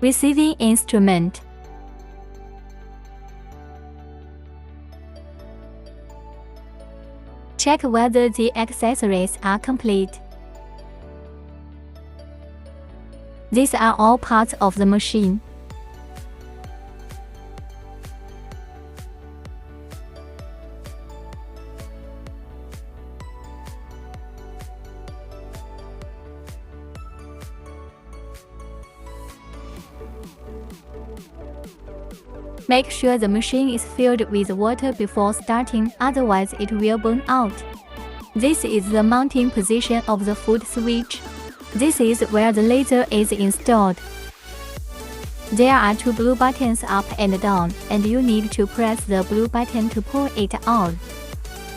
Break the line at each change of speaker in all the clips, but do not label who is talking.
Receiving instrument. Check whether the accessories are complete. These are all parts of the machine. Make sure the machine is filled with water before starting, otherwise it will burn out. This is the mounting position of the foot switch. This is where the laser is installed. There are two blue buttons up and down, and you need to press the blue button to pull it out.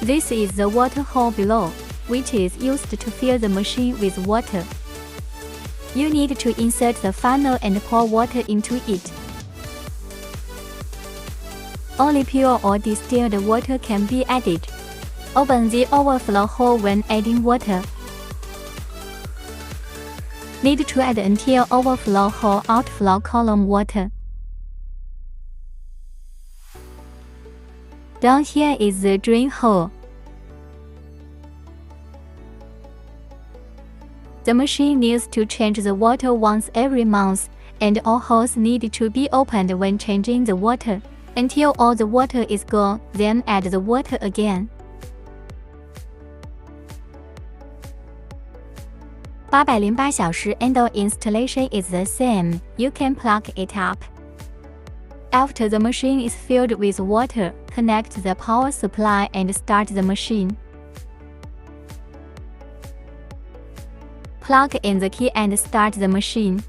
This is the water hole below, which is used to fill the machine with water. You need to insert the funnel and pour water into it. Only pure or distilled water can be added. Open the overflow hole when adding water. Need to add until overflow hole outflow column water. Down here is the drain hole. The machine needs to change the water once every month, and all holes need to be opened when changing the water. Until all the water is gone, then add the water again. 808小时 Endo installation is the same. You can plug it up. After the machine is filled with water, connect the power supply and start the machine. Plug in the key and start the machine.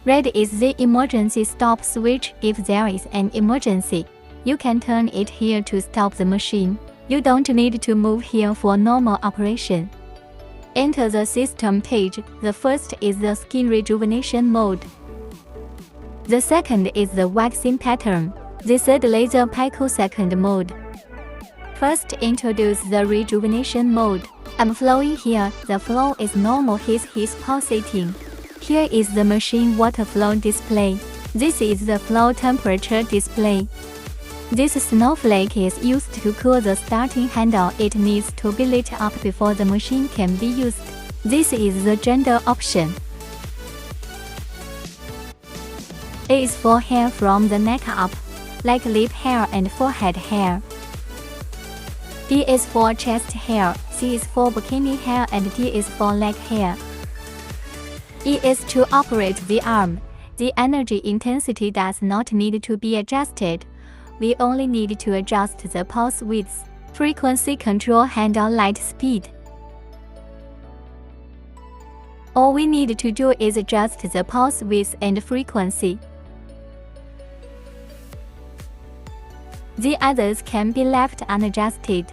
Red is the emergency stop switch. If there is an emergency, you can turn it here to stop the machine. You don't need to move here for normal operation. Enter the system page. The first is the skin rejuvenation mode. The second is the waxing pattern. The third laser picosecond mode. First introduce the rejuvenation mode. I'm flowing here. The flow is normal. He's pulsating. Here is the machine water flow display. This is the flow temperature display. This snowflake is used to cool the starting handle. It needs to be lit up before the machine can be used. This is the gender option. A is for hair from the neck up, like lip hair and forehead hair. B is for chest hair, C is for bikini hair, and D is for leg hair. E is to operate the arm. The energy intensity does not need to be adjusted. We only need to adjust the pulse width, frequency control handle light speed. All we need to do is adjust the pulse width and frequency. The others can be left unadjusted.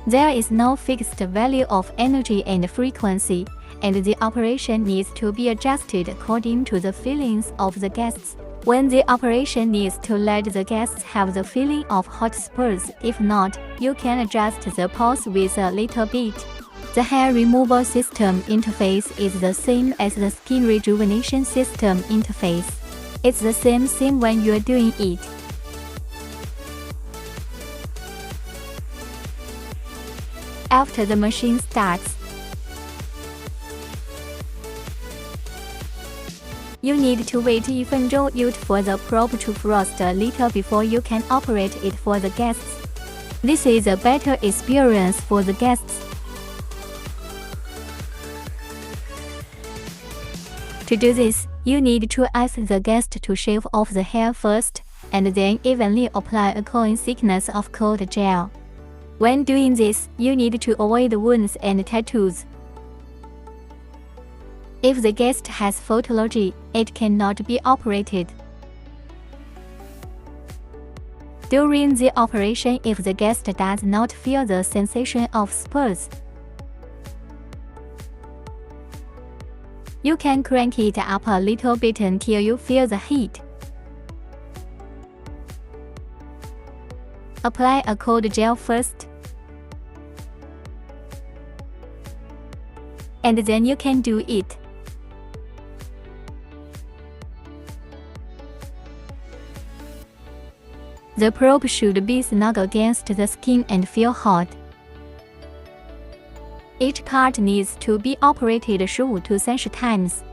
There is no fixed value of energy and frequency, and the operation needs to be adjusted according to the feelings of the guests. When the operation needs to let the guests have the feeling of hot spurs, if not, you can adjust the pulse width a little bit. The hair removal system interface is the same as the skin rejuvenation system interface. It's the same thing when you're doing it. After the machine starts, you need to wait 1分钟 for the probe to frost a little before you can operate it for the guests. This is a better experience for the guests. To do this, you need to ask the guest to shave off the hair first, and then evenly apply a coin thickness of cold gel. When doing this, you need to avoid wounds and tattoos. If the guest has photology, it cannot be operated. During the operation, if the guest does not feel the sensation of spurs, you can crank it up a little bit until you feel the heat. Apply a cold gel first. and then you can do it. The probe should be snug against the skin and feel hot. Each part needs to be operated 15to 30 times.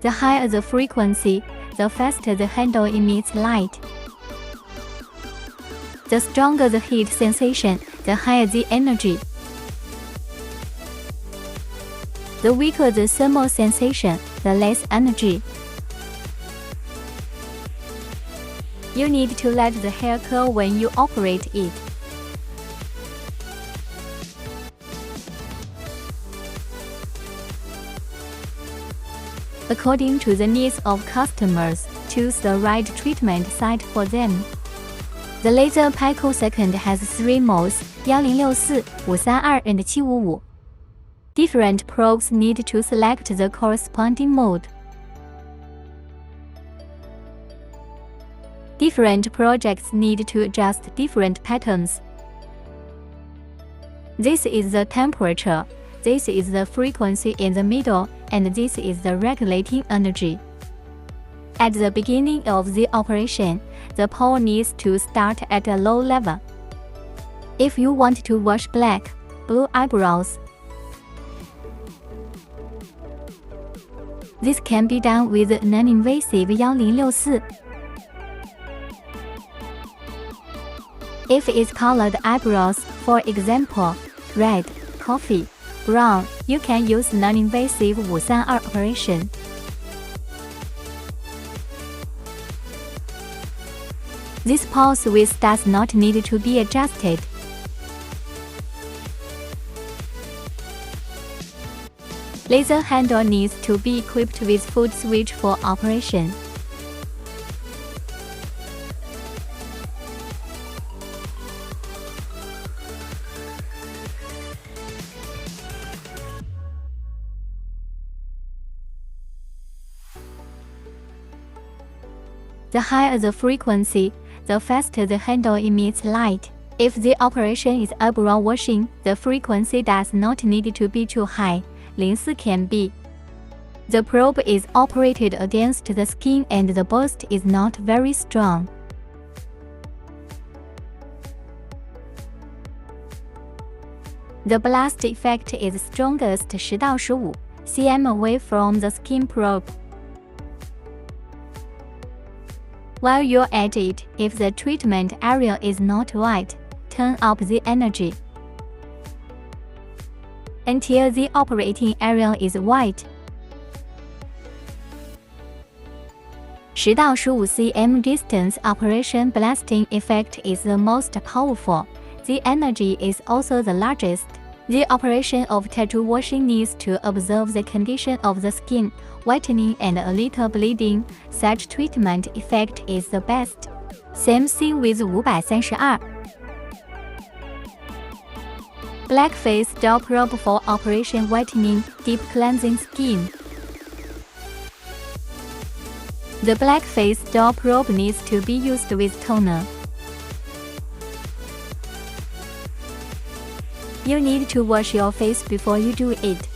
The higher the frequency, the faster the handle emits light. The stronger the heat sensation, the higher the energy. The weaker the thermal sensation, the less energy. You need to let the hair curl when you operate it. According to the needs of customers, choose the right treatment site for them. The laser picosecond has 3 modes, 1064, 532, and 755. Different probes need to select the corresponding mode. Different projects need to adjust different patterns. This is the temperature, this is the frequency in the middle, and this is the regulating energy. At the beginning of the operation, the power needs to start at a low level. If you want to wash black, blue eyebrows, this can be done with non-invasive 1064. If it's colored eyebrows, for example, red, coffee, brown, you can use non-invasive 532 operation. This pulse width does not need to be adjusted. Laser handle needs to be equipped with foot switch for operation. The higher the frequency, the faster the handle emits light. If the operation is eyebrow washing, the frequency does not need to be too high. 04 can be. The probe is operated against the skin and the burst is not very strong. The blast effect is strongest 10 到15 cm away from the skin probe. While you're at it, if the treatment area is not white, turn up the energy until the operating area is white. 10 到15 cm distance operation blasting effect is the most powerful. The energy is also the largest. The operation of tattoo washing needs to observe the condition of the skin, whitening and a little bleeding. Such treatment effect is the best. Same thing with 532. Black face doll probe for operation whitening, deep cleansing skin. The black face doll probe needs to be used with toner. You need to wash your face before you do it.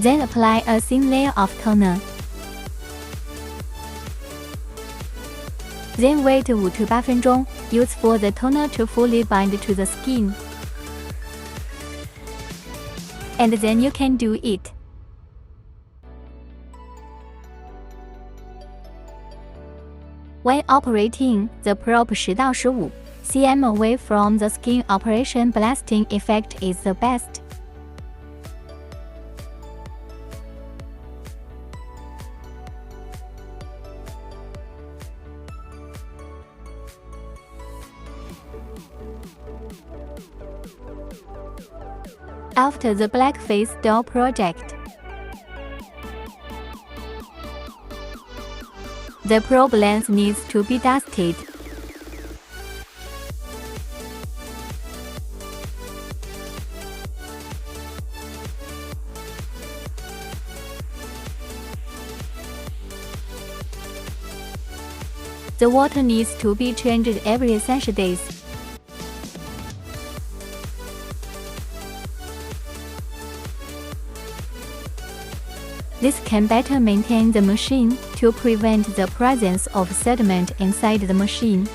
Then apply a thin layer of toner. Then wait 5 to 8 分钟, use for the toner to fully bind to the skin. And then you can do it. When operating, the probe 10 到15 cm away from the skin operation blasting effect is the best. After the blackface doll project, the probe lens needs to be dusted. The water needs to be changed every essential days. This can better maintain the machine to prevent the presence of sediment inside the machine.